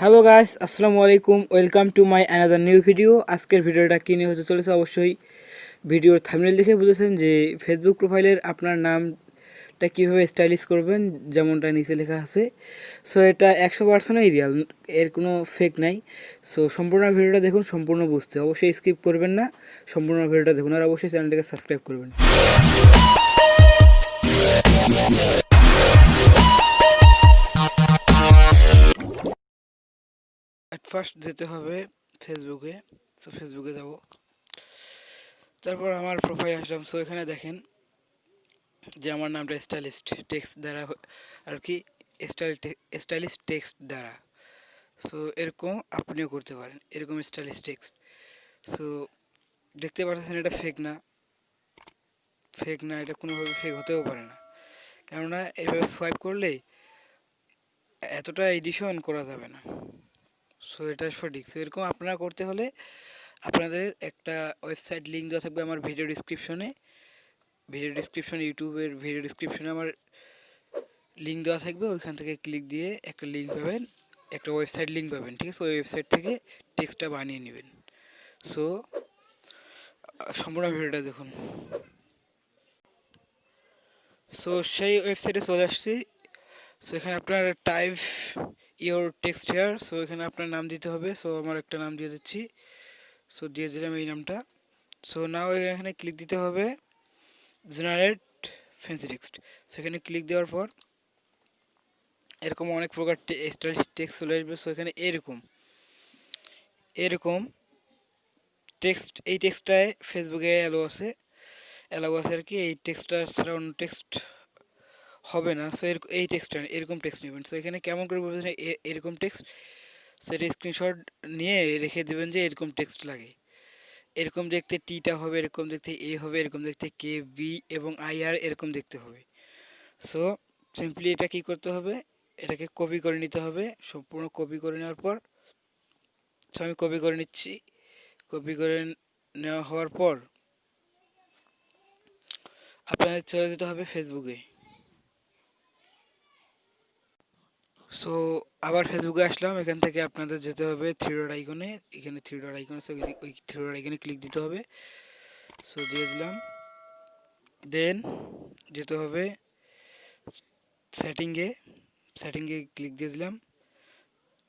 Hello guys, আসসালামু আলাইকুম। Welcome to my another new video. আজকের ভিডিওটা কী নিয়ে হতে চলেছে অবশ্যই ভিডিওর থাম্বনেল দেখে বুঝেছেন যে ফেসবুক প্রোফাইলের আপনার নামটা কীভাবে স্টাইলিশ করবেন, যেমনটা নিচে লেখা আছে। সো এটা 100%ই রিয়াল, এর কোনো ফেক নাই। সো সম্পূর্ণ ভিডিওটা দেখুন, সম্পূর্ণ বুঝতে অবশ্যই স্কিপ করবেন না, সম্পূর্ণ ভিডিওটা দেখুন আর অবশ্যই চ্যানেলটাকে সাবস্ক্রাইব করবেন। অ্যাট ফার্স্ট যেতে হবে ফেসবুকে। সো ফেসবুকে যাব, তারপর আমার প্রোফাইল আসলাম। সো এখানে দেখেন যে আমার নামটা স্টাইলিস্ট টেক্সট দ্বারা আর কি, স্টাইলিশ টেক্সট দ্বারা। সো এরকম আপনিও করতে পারেন, এরকম স্টাইলিশ টেক্সট। সো দেখতে পাচ্ছেন এটা ফেক না, ফেক না, এটা কোনোভাবে ফেক হতেও পারে না, কেননা এইভাবে সোয়াইপ করলে এতটা এডিশন করা যাবে না। সো এটা সঠিক। সো এরকম আপনারা করতে হলে আপনাদের একটা ওয়েবসাইট লিঙ্ক দেওয়া থাকবে আমার ভিডিও ডিসক্রিপশনে, ইউটিউবের ভিডিও ডিসক্রিপশনে আমার লিঙ্ক দেওয়া থাকবে। ওইখান থেকে ক্লিক দিয়ে একটা লিঙ্ক পাবেন, একটা ওয়েবসাইট লিঙ্ক পাবেন, ঠিক আছে? ওই ওয়েবসাইট থেকে টেক্সটটা বানিয়ে নেবেন। সো সম্পূর্ণ ভিডিওটা দেখুন। সো সেই ওয়েবসাইটে চলে আসছি। সো এখানে আপনার type your text here. So এখানে আপনার নাম দিতে হবে। সো আমার একটা নাম দিয়ে দিচ্ছি। সো দিয়ে দিলাম এই নামটা। সো নাও এখানে ক্লিক দিতে হবে জেনারেট ফ্যান্সি টেক্সট। সেখানে ক্লিক দেওয়ার পর এরকম অনেক প্রকার স্টাইলিশ টেক্সট চলে আসবে। সো এখানে এরকম টেক্সট, এই টেক্সটটায় ফেসবুকে অ্যালাউ আছে আর কি। এই টেক্সটটা ছাড়া অন্য টেক্সট হবে না। সো এই টেক্সটটা এরকম টেক্সট নেবেন। সো এখানে কেমন করে বলবেন এরকম টেক্সট, সেটা স্ক্রিনশট নিয়ে রেখে দেবেন যে এরকম টেক্সট লাগে। এরকম দেখতে টিটা হবে, এরকম দেখতে এ হবে, এরকম দেখতে কে বি এবং আই আর এরকম দেখতে হবে। সো সিম্পলি এটা কি করতে হবে, এটাকে কপি করে নিতে হবে। সম্পূর্ণ কপি করে নেওয়ার পর, সো আমি কপি করে নিচ্ছি। কপি করে নেওয়া হওয়ার পর আপনাদের চলে যেতে হবে ফেসবুকে। সো আবার ফেসবুকে আসলাম। এখান থেকে আপনাদের যেতে হবে থ্রি ডট আইকনে। এখানে থ্রি ডট আইকন আছে, ওই থ্রি ডট আইকনে ক্লিক দিতে হবে। সো দিয়ে দিলাম। দেন যেতে হবে সেটিংয়ে, ক্লিক দিয়ে দিলাম।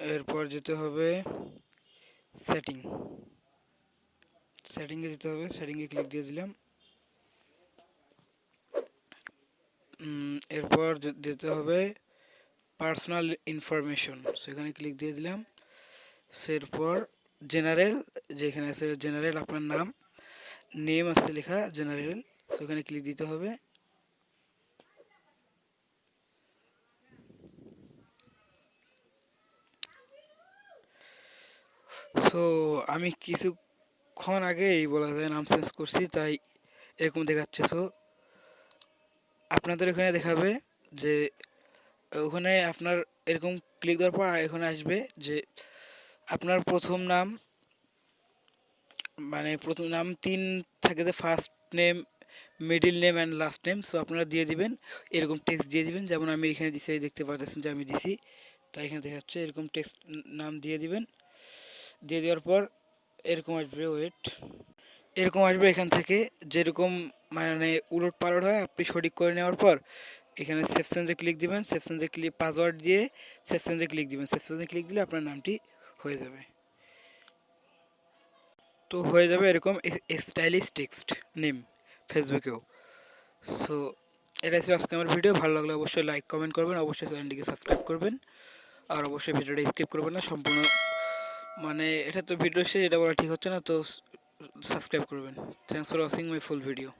এরপর যেতে হবে সেটিংয়ে যেতে হবে, সেটিংয়ে ক্লিক দিয়ে দিলাম। এরপর যেতে হবে পার্সোনাল ইনফরমেশন। সেখানে ক্লিক দিয়ে দিলাম। এরপর জেনারেল, যেখানে আছে জেনারেল, আপনার নেম আছে লেখা জেনারেল, সেখানে ক্লিক দিতে হবে। সো আমি কিছুক্ষণ আগেই বলা যায় নাম চেঞ্জ করছি, তাই এরকম দেখাচ্ছে। সো আপনাদের এখানে দেখাবে যে ওখানে আপনার এরকম ক্লিক দেওয়ার পর এখানে আসবে যে আপনার প্রথম নাম, মানে প্রথম নাম 3 থাকে, যে first name, middle name and last name. So আপনারা দিয়ে দিবেন, এরকম টেক্সট দিয়ে দিবেন, যেমন আমি এখানে দিছি, দেখতে পাচ্ছেন যে আমি দিছি, তাই এখানে দেখাচ্ছে এরকম টেক্সট নাম দিয়ে দিবেন। দিয়ে দেওয়ার পর এরকম আসবে, এরকম আসবে। এখান থেকে যেরকম মানে উলট পালট হয় আপনি সঠিক করে নেওয়ার পর এখানে সেভ চেঞ্জে ক্লিক দিবেন। সেভ চেঞ্জে ক্লিক, পাসওয়ার্ড দিয়ে সেভ চেঞ্জে ক্লিক দিবেন। সেভ চেঞ্জে ক্লিক দিলে আপনার নামটি হয়ে যাবে। তো হয়ে যাবে এরকম স্টাইলিশ টেক্সট নেম ফেসবুকেও। সো এটা ছিল আজকে আমার ভিডিও। ভালো লাগলে অবশ্যই লাইক কমেন্ট করবেন, অবশ্যই চ্যানেলটিকে সাবস্ক্রাইব করবেন, আর অবশ্যই ভিডিওটা স্কিপ করবেন না সম্পূর্ণ। মানে এটা তো ভিডিও শেষ, এটা বলা ঠিক হচ্ছে না, তো সাবস্ক্রাইব করবেন। Thanks for watching my full video.